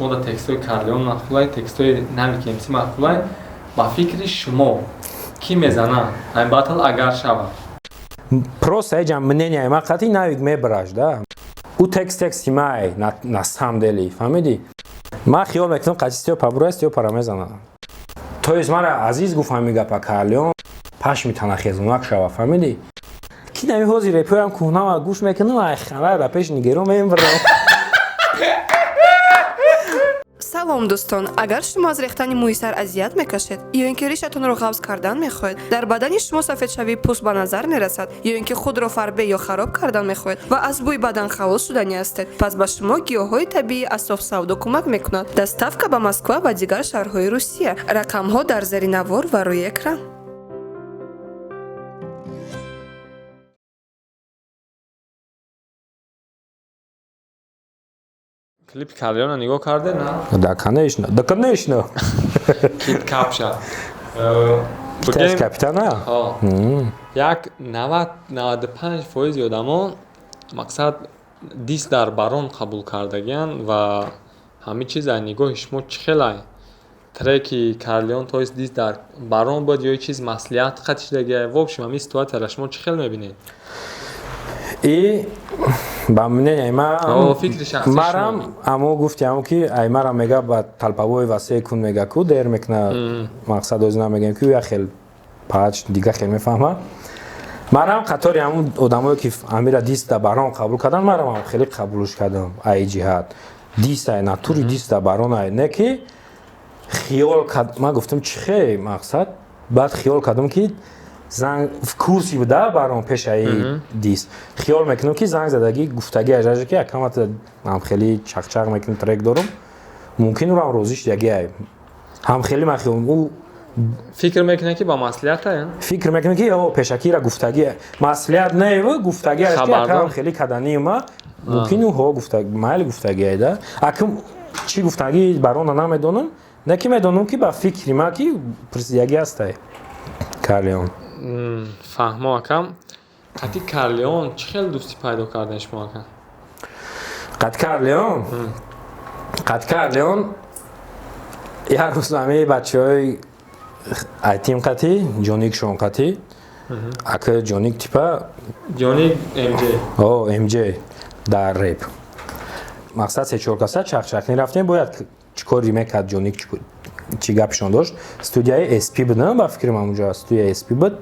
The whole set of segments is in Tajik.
شما در تکست‌های کارلیون مخفولای تکست‌های نوی کمسی مخفولای با فکر شما کی میزنه این باتل اگر شود Просто я мнение ма қати навик мебраш да. У текст имай на самом деле, фаҳмиди? Ма хиёл мекунам қатистиё пабураст ё парамезана. То есть мара азиз гуфтам гапа Карлион пашми танахезунак шава, фаҳмиди? Ки нави ҳозир репоям кӯҳнама гӯш мекунам, ай хана ба пеш нигерон мебарам. салом дӯстон, агар шумо аз рехтани мӯи сар азият мекашед ё ин ки ришатонро ғафз кардан мехоҳед, дар бадани шумо сафедшавии пӯст ба назар мерасад ё ин ки худро фарбе ё хароб кардан мехоҳед ва аз бӯи бадан халос шудани ҳастед, пас ба шумо гиёҳҳои табиӣ аз софсавдо кӯмак мекунад. Доставка ба Москва ва дигар шаҳрҳои Русия. Рақамҳо дар зери навор ва рӯи экран. клип Карлиона нигоҳ карде на? Да, конечно. Да, конечно. Кит Капша. Китайский капитан, а? Як 90-95% одамон мақсад дист дар барон қабул кардагиян ва ҳамин чиз аз нигоҳи шумо чӣ хелай? Треки Карлион то есть дист дар барон буд ё чиз маслиҳат қатишдагия? В общем, ҳамин ситуатияро шумо чӣ хел мебинед? И ба мнение ма фикри шахси марам амо гуфтям ки ай марам мега ба талпавои васеъ кун мега ку дер мекна мақсад оз намегем ки я хел пач дига хел мефаҳма марам қатори ҳамун одамое ки амира дист да барон қабул кардан марам хеле қабулш кардам ай ҷиҳат дист ай натури дист да барон ай не ки хиёл кард ман гуфтам чӣ хе мақсад баъд хиёл кардам ки занг в курси буда барон пешаи дист хиёл мекунам ки занг задагӣ гуфтагӣ ажажа ки акамата ҳам хеле чақчақ мекунам трек дорам мумкин урам розӣ шудагӣ ай ҳам хеле ма хиёл ӯ фикр мекунем ки ба маслиҳат ай фикр мекунам ки о пешакира гуфтагӣ маслиҳат не ва гуфтагӣ аш ки акам хеле кадани ма мумкин ӯ ҳо гуфтагӣ майли гуфтагӣ ай да акам чӣ гуфтагӣ барона намедонам не ки медонам ки ба фикри ма ки пурсидагӣ аст ай Карлион фаҳмо акам қати Карлион чӣ хел дӯстӣ пайдо карден шумо акам? қати Карлион як рӯз ҳамаи бачаҳои айтим қати ҷоник шон қати ака ҷоник типа ҷоник мж дар реп мақсад се-чор каса чақчақни рафтем бояд чӣ кори мекард ҷоник чӣ гапшон дошт студияи SP будам ба фикрам ҳамунҷо студияи SP буд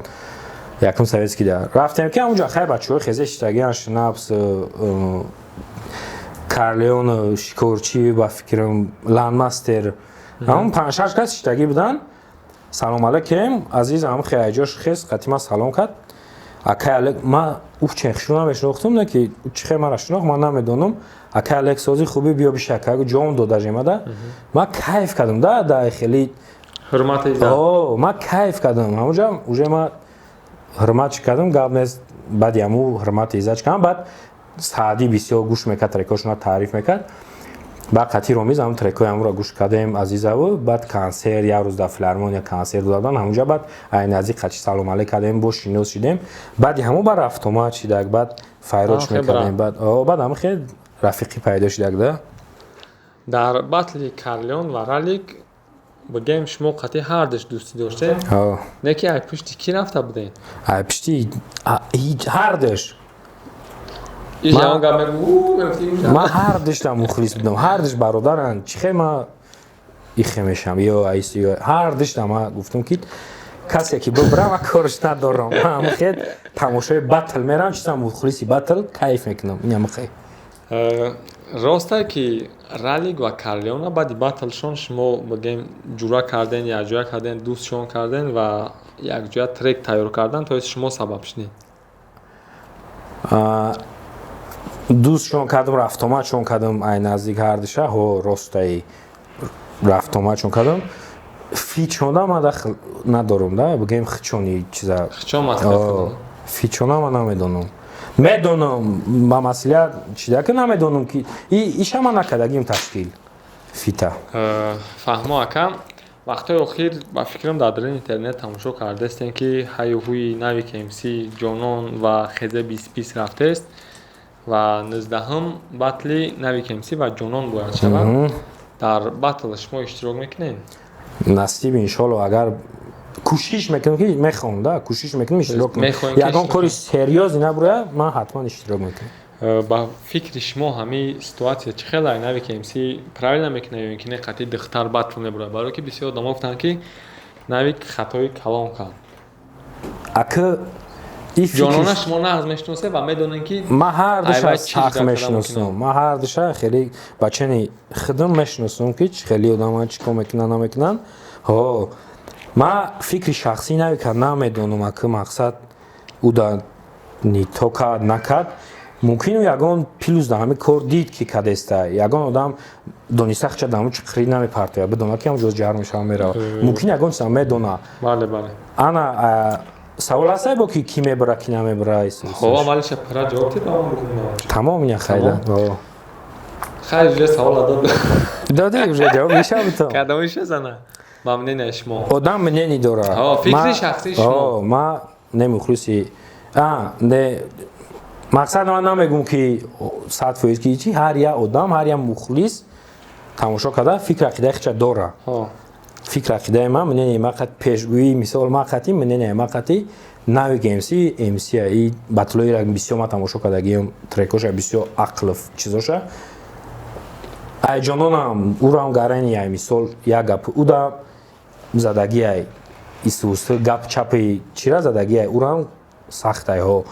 якум советский да рафтем ки ҳамунҷо хай бачаҳои хезе иштагиан шнапс Карлион шикорчӣ ба фикрам ландмастер ҳамун 5-6 кас иштагӣ будан салом алейкум азиз ҳам хеяҷош хес қатима салом кард акай алек ма ӯ чехшуна мешнохтам не ки чӣ хе мара шунох ман намедонам акай алек сози хуби биё бишака ҷон додажемада ма кайф кардам да хеле ҳурмати ма кайф кардам ҳамунҷа уже ма ҳурматш кардам гап нест баъди ҳаму ҳурмати иззатш кардам баъд саъдӣ бисёр гӯш мекард трекошуна таъриф мекард баъд қатӣ ромиз ҳамун трекҳои ҳамунро гӯш кардем азизаву баъд консерт як рӯз дар филармония консерт доданд ҳамунҷа баъд ай наздик қатӣ салом алейк кардем бо шинос шидем баъди ҳамун бар автомат шидак баъд файроч мекардем баъд ҳамун хеле рафиқӣ пайдо шидак да дар батли Карлион ва Ралик бигем шумо қатӣ ҳардаш дӯстӣ доштед не ки ай пушти ки рафта будед ай пушти ҳардаш ма ҳардиштам мухлис будам ҳардиш бародаранд чӣ хе ма ихе мешам ё айс ё ҳардиштам ма гуфтам ки касе ки бибрам ва корш надорам ҳам хед тамошои батл мерам чисам мухлиси батл кайф мекунам инам хе ростае ки Ралик ва Карлиона баъди батлшон шумо бигем ҷура карден якҷоя карден дӯстшон карден ва якҷоя трек тайёр кардан то есть шумо сабаб шудед дӯстшон кардам рафтоматшон кардам ай наздик ҳардиша ҳо ростаи рафтоматшон кардам фичона ма дахл надорам да бигем хичони чиза фичона ма намедонам медонам ба маслиҳат чида ки намедонам ки иша ма накардагим ташкил фита фаҳмо акам вақтҳои охир ба фикрам дар дарини интернет тамошо кардастем ки ҳайюҳӯи нави KMC ҷонон ва хезе 20 рафтест ва 19 батли нави KMC ва ҷонон бояд шавад дар батл шумо иштирок мекунед? насиб иншалло агар кӯшиш мекунам ки мехоҳам да кӯшиш мекунам иштирок кунам Мехоҳем ки ягон иштирок кори серьёзе набурая ман ҳатман иштирок мекунам. ба фикри шумо ҳамин ситуатсия чӣ хелае нави ки МС правильно мекунад ё ин ки не қатъи духтар батл мебурад? Барое ки бисёр одамон гуфтанд ки нави хатои калон кард. ака ин ҷонона фикри шумо нағз мешиносед ва медонед ки ман ҳардуша айваз чӣ сахт карда мешиносам мумкин ман ҳардуша хеле бачани хидм мешиносам ки хеле одамон чӣ кор мекунанд намекунанд ҳо ман фикри шахсӣ нави ка намедонам ака мақсад ӯ да то кард накард мумкин ягон плюс дар ҳамин кор дид ки кадеста ягон одам дониста хча дар ҳамин чиқри намепартояд бидонад ки ҳамҷоз ҷар мешава мерава мумкин ягон чиза медона бале бале ана савол ҳастае бо ки ки мебара ки намебара хоб амалиша пара ҷавоб дед давом бикунем тамом ин хайда хайр уже савол дод доди уже ҷавоб мешавад кадомиш зана мамнуне шумо одам мнение дорад фикри шахсии шумо ман немухлиси не мақсад ман намегум ки 100% ки чи ҳар як одам ҳар як мухлис тамошо карда фикр ақидаи хича дора фикр ақидаи ман мнение мақат пешгӯӣ мисол мақати мнение мақати нави МС и батлоира бисёр ман тамошо кардагиам трекоша бисёр ақлов чизоша айҷононам урам гарания мисол як гап уда задагиай исус гап чапи чира задагиай урам сахтай ҳо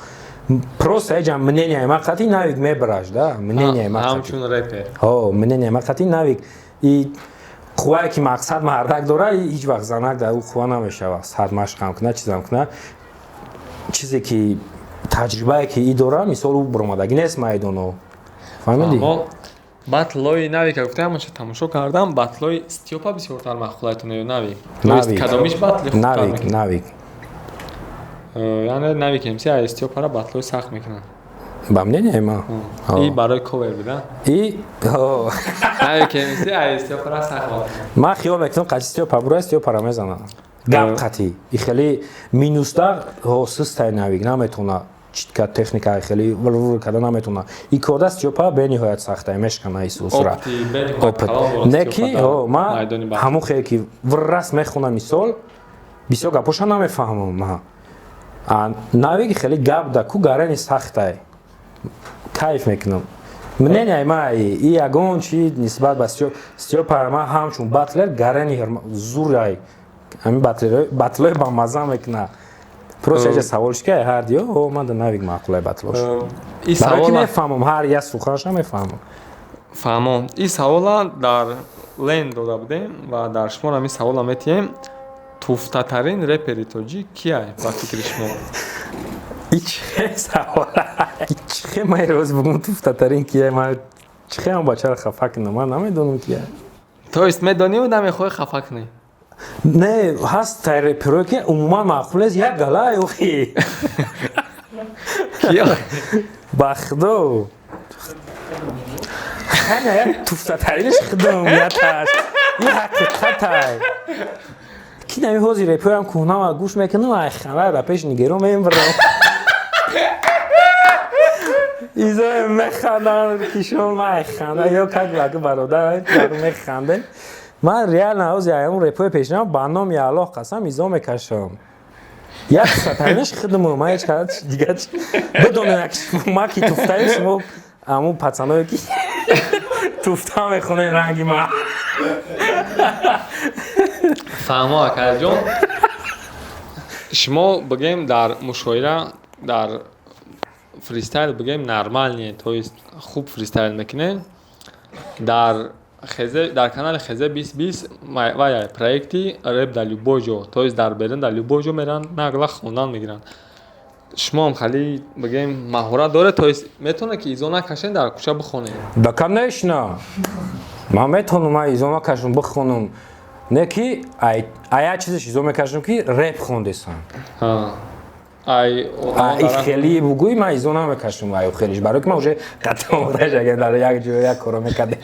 просто эҷа мнение мақати навик мебараш да мнение мақати ҳамчун репер мнение мақати навик и қуввае ки мақсад мардак дора ҳеҷ вақт занак дар ӯ қувва намешавад сад машқам куна чизам куна чизе ки таҷрибае ки и дора мисол ӯ баромадагӣ нест майдоно фаҳмидӣ батлои нави ка гуфтаам манша тамошо кардам батлои стёпа бисёртар махқулатона ё нави кадомиш батли навик яъне нави ки МС ай стёпара батлои сахт мекунад ба мнение ман и барои ковер буда и нави ки МС ай стёпара сахт ман хиёл мекунам қати стёпа бура стёпара мезанад гап қати и хеле минусда систай навик наметона читка техника хеле вур када наметона и кода стёпа бениҳоят сахтай мешкана исусра неки ман ҳамун хеле ки вуррас мехонам мисол бисёр гапоша намефаҳмам ман навик хеле гап да ку гарани сахтай кайф мекунам мнение ман и ягон чи нисбат ба стёпа ман ҳамчун батлер гарани зурай ҳамин батлои ба маза мекуна просто эҷа саволш ки ҳардиё ман да навик маъқулай батлош барои ки мефаҳмам ҳар як суханша мефаҳмам фаҳмон ин савола дар лен дода будем ва дар шуморо ҳамин савола метиҳем туфтатарин репери тоҷик кияй ба фикри шумо чихе ман роз бугум туфтатарин кияй ман чихе ҳам бачаро хафа кунам ман намедонам кияй то есть медониву намехоҳӣ хафа кунӣ не ҳаст тай реперое ки умуман маъқулест як галай охи ба худо як туфтатаринш худумияташ ин ҳақиқатай ки нами ҳозир реперам кӯҳнама гӯш мекунам ай хана да пеш нигерон мебарам изо механдам кишон ай хана ё как бародар механдем ман реально ҳозир аямун репои пешнам ба номи аллоҳ қасам изо мекашам як туфтатаринш худуму ман ҳеҷ када дигар бидонем ман ки туфтаи шумо амун пацаное ки туфта мехонем ранги ман фаҳмо акаҷон шумо бигем дар мушоира дар фристайл бигем нормальне то есть хуб фристайл мекунед дар канали хезе 2020 вая проекти реп дар любой ҷо то есть дар берлин дар любой ҷо меран нагла хондан мегиранд шумоам хали бигем маҳорат доред то есть метавонед ки изо накашед дар кӯча бихонед да конечно ман метавонам ман изо накашам бихонам не ки ая чизеш изо мекашам ки реп хондесам хели бугӯй ман изо намекашам ай хелиш барои ки ман уже қатъомадаш агар дар як ҷо як коро мекардем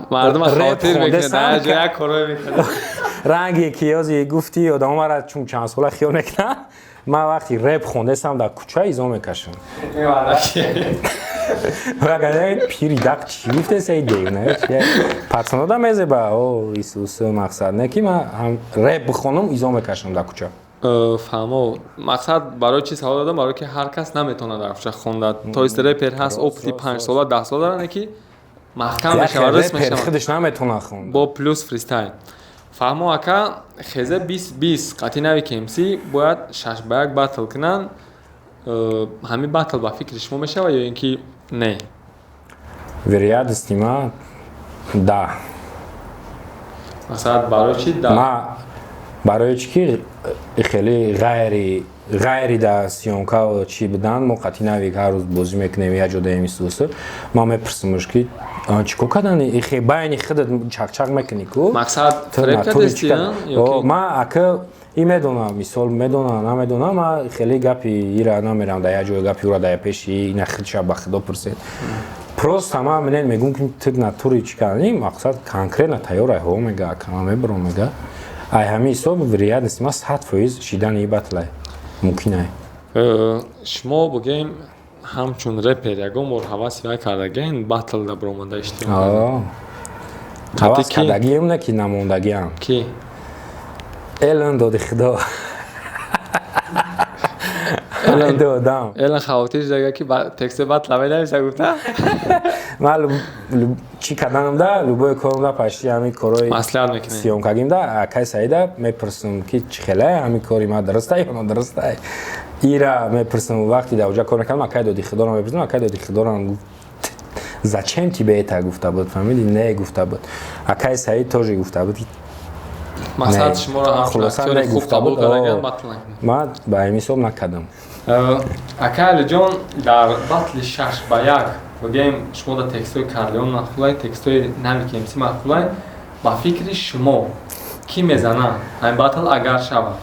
мардум хотир мекунад як коро мекунад ранге ки ёзи гуфти одамо мара чун чанд сола хиёл мекунад ма вақти рэп хондесам дар кӯча изо мекашам вагаре пири дақ чӣ гуфтесаи девна пацанода мезеба о Исус мақсад не ки ма рэп бихонам изо мекашам дар кӯча фаҳмо мақсад барои чӣ савол додам барое ки ҳар кас наметавонад дар кӯча хонда то есть рэпер ҳаст опити 5 сола 10 сола дорад ки маҳкам мешава рис мешава худаш наметавонад хонда бо плюс фристайл фаҳмо ака хезе 20-20 қати нави KMC бояд 6 ба 1 батл кунанд ҳамин батл ба фикри шумо мешава ё ин ки не вероятности ма да масалан барои чӣ да ма барои чӣ ки хеле ғайри дар сиёнка чӣ будан мо қати нави ҳар рӯз бозӣ мекунем як ҷо даем Исус ма мепурсимш ки чӣ кор кардани ихе байни худат чақчақ мекунӣ ку мақсад рэп кардести ма ака и медонам мисол медонам намедонам ма хеле гапи ира намерам дар як ҷои гапи ура дар пеши ина худша ба худо пурсед просто ма менен мегӯм ки ту натури чӣ кардани мақсад конкретно тайёр айҳо мега ака ма мебарам мега ай ҳамин ҳисоб вероятности ма 100% шидани батлай мумкин ай шумо бигем ҳамчун рэпер ягон бор ҳаваси вай кардагиен батл да биромада иштимол ҳавас кардагием не ки намондагиам ки элен доди худо элен додам элен хавотиш дага ки тексти батл намедависа гуфта ма чӣ карданам да любое корам да пашти ҳамин корои маслиҳат мекунем сиёмкагим да акай саида мепурсам ки чӣ хелае ҳамин кори ма дурустай ё нодурустай ира мепурсам вақти дар оҷа кор мекардам акай доди худоро мепурсам акай доди худоро гуфт зачем тебе это гуфта буд фаҳмиди не гуфта буд акай саид тоже гуфта буд мақсад шуморо ҳамчун актёри хуб қабул кардагаан батл накунем ма ба ҳамин ҳисоб накардам ака алиҷон дар батли 6 ба 1 бигем шумо дар текстҳои Карлеон махулай текстҳои нави KMC махулай ба фикри шумо ки мезанад ҳамин батл агар шавад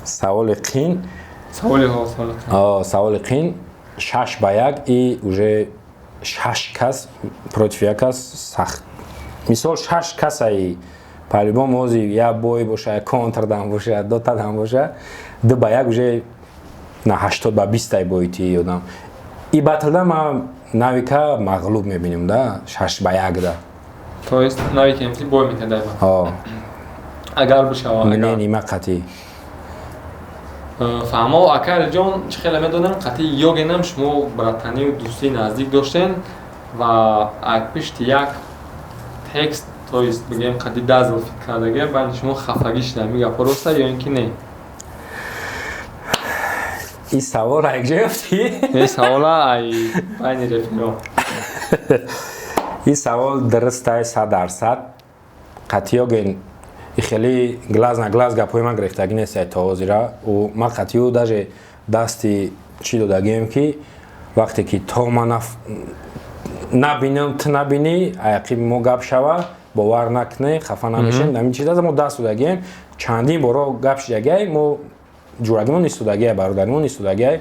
саволи қин саволи қин 6 ба 1 и уже 6 кас против як кас сахт мисол 6 касаи по-любому мози як бой боша як контрдан боша дотадан боша 2 ба 1 уже на 80 ба 20 боити одам и батлда ма навика мағлуб мебинем да 6 ба 1 да то есть нави KMC бой мекард агар бишава менен има қатӣ фаҳмо ака алиҷон чӣ хеле медонам қатъи ёгенам шумо братанию дӯстии наздик доштен ва пишти як текст то есть бигем қатъи дазл фикр кардаге байни шумо хафагӣ шуда ҳамин гапҳо роста ё ин ки не ин савол якҷа ёфтӣ ин савола ай байни рефиро ин савол дурустай 100% қатъи ёген хеле глаз на глаз гапҳои ман гирифтагӣ нестай то ҳозира ман қатъиу даже дасти чӣ додагием ки вақте ки то ман набинам ту набинӣ аяқи мо гап шава бовар накунӣ хафа намешем ҳамин чиза мо даст додагием чандин боро гап шидагиай мо ҷурагимон истодагиай бародаримон истодагиай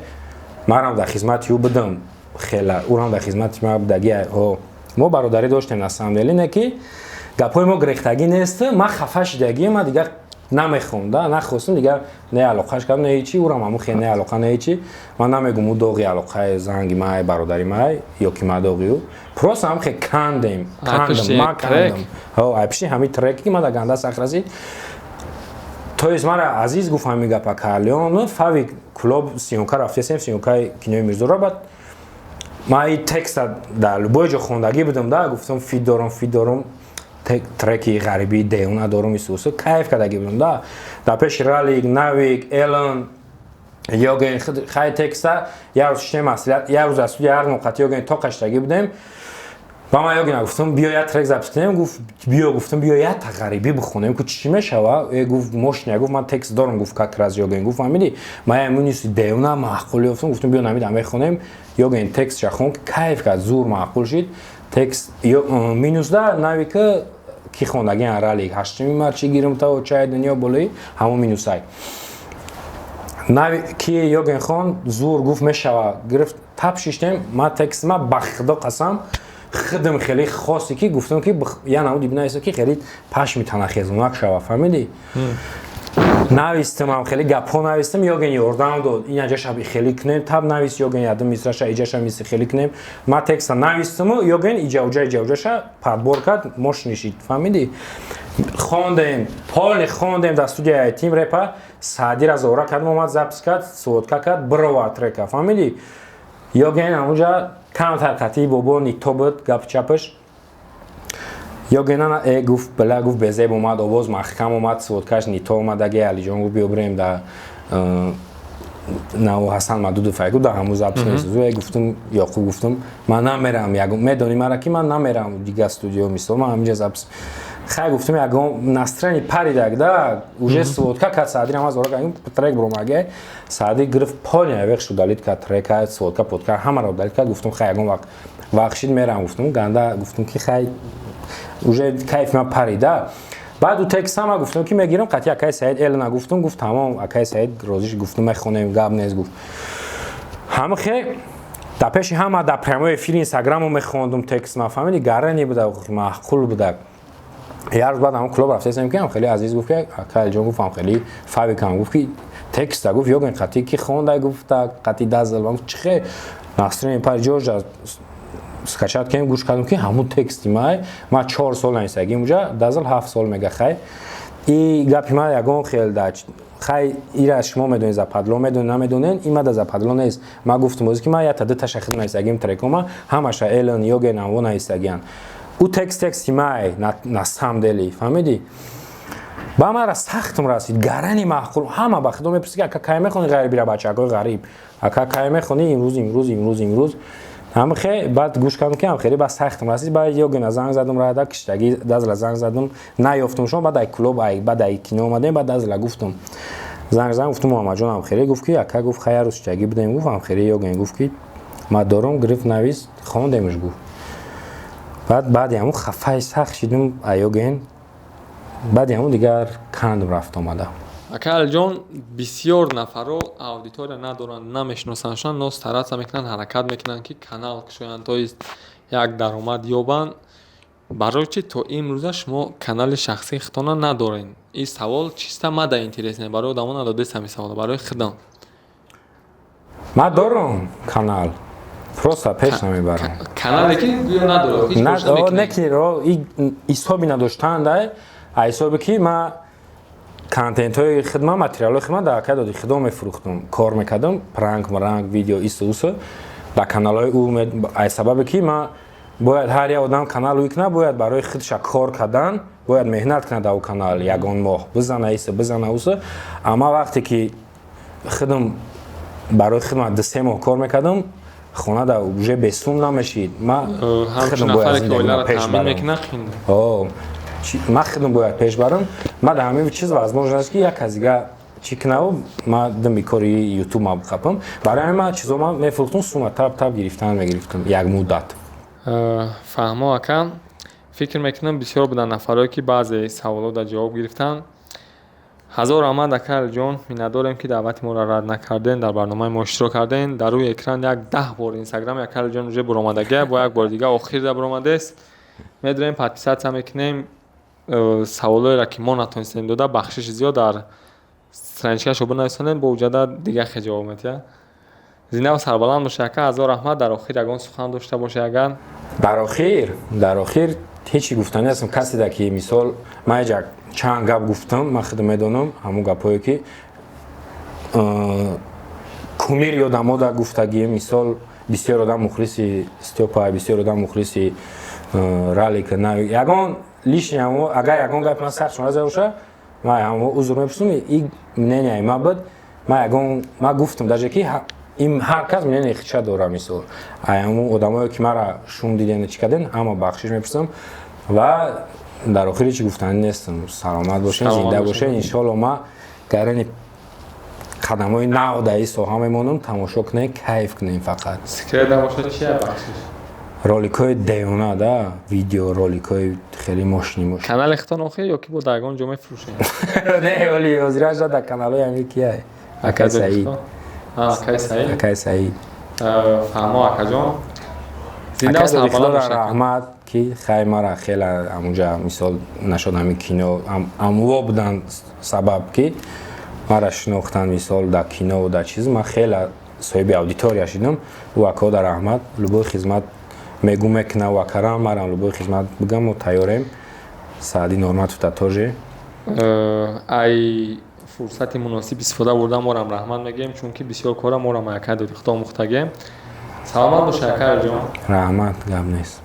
манам дар хизмати ӯ будам хела урам дар хизмати ма будагиай мо бародарӣ доштем на самом деле не ки гапҳои мо гирифтагӣ нест ман хафа шидагием ма дигар намехоҳам да нахостам дигар не алоқаш кардам не ҳечи урам ҳамун хел не алоқа не ҳечи ман намегум ӯ доғи алоқаи занги май бародари май ё ки ма доғи ӯ просто ҳам хел кандем ма кандам ай пиши ҳамин треки ки ма дар ганда сахраси то есть мара азиз гуфт ҳамин гапа Карлеон фави клуб сиёнка рафтесем сиёнкаи кинои Мирзоро бад ма и текста дар любое ҷо хондагӣ будам да гуфтам фит дорам треки ғарибии деюна дорум Исусу кайф кардагӣ будам да дар пеши Ралик Навик Элен ёген хай текста як рӯз шиштем маслиҳат як рӯз аз студия ҳар ноқати ёген тоқа шидагӣ будем ва ман ёгена гуфтам биё як трек запис кунем гуфт биё гуфтам биё як ғарибӣ бихонем ку чӣ мешава гуфт мошиня гуфт ман текст дорам гуфт как раз ёген гуфт фаҳмидӣ ман ямуниси деюна маъқул ёфтам гуфтам биё намида мехонем ёген текст хон кайф кард зур маъқул шид текст минус да навика ки хондагиан Ралик ҳаштуми марчи гирмтаво чай дунё болои ҳамон минусай нави ки ёген хон зур гуфт мешава гирифт таб шиштем ма текст ма ба худо қасам худам хеле хосе ки гуфтам ки я намуди бинайса ки хеле пашми танахезунак шава фаҳмидӣ навистам хеле гапҳо навистам ёгени ёрдам дод ин аҷаша хеле кунем таб навис ёгени адам мисраша иҷаша миси хеле кунем ма текста навистаму ёген иҷауҷаша падбор кард мошинишид фаҳмидӣ хондем ҳоле хондем дар студияи тим репа саъдира зора кардем омад запис кард суотка кард бирова трека фаҳмидӣ ёген ҳамунҷа камтар қатии бобо нито буд гап чапаш ёгена гуфт била гуфт безеб омад овоз маҳкам омад суоткаш нито омад аге алиҷон гуфт биё бирем да нао ҳасан мадудов гуфт да ҳамун запис месозу гуфтам ёқуб гуфтам ман намерам ягон медонӣ мара ки ман намерам дига студио мисол ман ҳаминҷа запис хай гуфтам ягон настроение паридак да уже суотка кард саъди ҳама зора кардем трек бромаге саъди гирифт полня веқ шудалит кард трека суотка подка ҳамаро удалит кард гуфтам хай ягон вақт шид мерам гуфтам ганда гуфтам ки хай уже кайф ма парида баъду текст ҳама гуфтам ки мегирам қатъи акай саид элна гуфтам гуфт тамом акай саид розиш гуфтам мехонем гап нест гуфт ҳама хе дар пеши ҳама дар прямой эфири инстаграму мехондум текст ма фаҳмидӣ гарани буда маъқул буда як рӯз баъд ҳамон клуб рафтаистам ки хеле азиз гуфт ки акай алиҷон гуфтам хеле фавикам гуфт ки текста гуфт ёген қатъи ки хонда гуфта қатъи дазл гуфт чихе настроение пар ҷорҷа скачат кем гӯш кардам ки ҳамун тексти май ма 4 сол наистагим уҷа дазл 7 сол мега хай и гапи ма ягон хел дач хай ира шумо медонед за падло медонед намедонен има да за падло нест ма гуфтам оз ки ма я тада ташахид наистагим трекома ҳамаша элен ёген ҳамо наистагиан у тексти май на самом деле фаҳмидӣ ба мара сахтм расид гарани маҳқул ҳама ба худо мепурсид ки ака кай мехони ғайр бира бачакҳои ғариб ака кай мехони имрӯз ҳам хе баъд гӯш кардам ки ҳам хеле ба сахтм расид баъд ёгена занг задам рада киштаги дазла занг задам наёфтам шумо баъд ай клуб баъд ай кино омадем баъд дазла гуфтам занг гуфтам муҳаммадҷон ҳам хеле гуфт ки ака гуфт хай рӯз киштаги бидем гуфт ҳам хеле ёген гуфт ки ма дорам гирифт навис хондемш гуфт баъди ҳамун хафаи сахт шидам айёген баъди ҳамун дигар кандм рафт омада ака алиҷон бисёр нафаро аудитория надоранд намешиносандшон но старатса мекунанд ҳаракат мекунанд ки канал кушоянд то есть як даромад ёбанд барои чи то имрӯза шумо канали шахсии худтона надоред ин савол чиста мада интересне барои одамон надодест ҳамин савола барои худам ма дорам канал просто пеш намебарам канале ки гӯё надорад ҳеҷ бошта мекунед не ки ҳисоби надоштанда ҳисоби ки ма контентҳои хидмат материалҳои хидмат дар акай доди худо мефурӯхтам кор мекардам пранк видео исуса ба каналҳои ӯ ай сабабе ки ма бояд ҳар як одам канал кунад бояд барои худша кор кардан бояд меҳнат кунад дар ӯ канал ягон моҳ бизана иса бизана уса амма вақте ки худам барои хидмат 2-3 моҳ кор мекардам хонада уже бесум намешид ма ҳамчун нафаре ки оиларо таъмин мекунад ма худам бояд пеш барам ма дар ҳамин чиз возможно аст ки як казига чӣ кунаву ма дами кори ютуб ма бихапам барои ҳамин ма чизо ма мефурӯхтам сума таб гирифтан мегирифтам як муддат фаҳмо ака фикр мекунам бисёр буданд нафароe ки баъзе саволота ҷавоб гирифтанд ҳазор раҳмат ака алиҷон миннатдорем ки даъвати моро рад накарден дар барномаи мо иштирок карден дар рӯи экран як 10 бор инстаграми ака алиҷон уже буромадагия бо як бори дига охир буромадест медонем подписатсия мекунем саволоеро ки мо натонистем дода бахшиши зиёд дар страничкашо бинависонем бо уҷада дига хе ҷавоб медиҳад зиндаву сарбаланд боша ака ҳазор раҳмат дар охир ягон сухан дошта боша агар дар охир ҳечи гуфтани ҳастам касе да ки мисол ма ҷак чанд гап гуфтам ман худам медонам ҳамун гапҳое ки кумир ёдамо да гуфтагӣ мисол бисёр одам мухлиси стёпа бисёр одам мухлиси ралика ягон лишни ҳамо агар ягон гап ман сахт шуда боша ма ҳамо узр мепурсам и мненияи ма буд ма гуфтам даже ки ҳар кас мненияи худша дора мисол ҳамон одамое ки мара шум диден чӣ карден ҳама бахшиш мепурсам ва дар охир ҳечи гуфтанӣ нестам саломат бошед зинда бошед иншоалло ма гарани қадамҳои нав дар ин соҳа мемонам тамошо кунем кайф кунем фақат секрета бошад чия бахшиш роликҳои деёна да видео роликҳои хеле мошини канали хитон охир ё ки бо дар ягон ҷо мефурӯшем не оли ҳозираша дар каналҳои ҳамин кияй акай саид акай саид фаҳмо акаҷон зинда сарбаланд боша раҳмат ки хай мара хела ҳамунҷа мисол нашуд ҳамин кино амво буданд сабаб ки мара шинохтан мисол дар кино дар чиз ман хеле соҳиби аудитория шидам ӯ акода раҳмат любой хизмат мегӯме ки навакарам марам любой хизмат бигам тайёрем Саъди Нурматов татоже ай фурсати муносиб истифода бурда морам раҳмат мегӯем чунки бисёр кора морам якай додихто омӯхтагем. Саломат бош якай ҷон. раҳмат гап нест.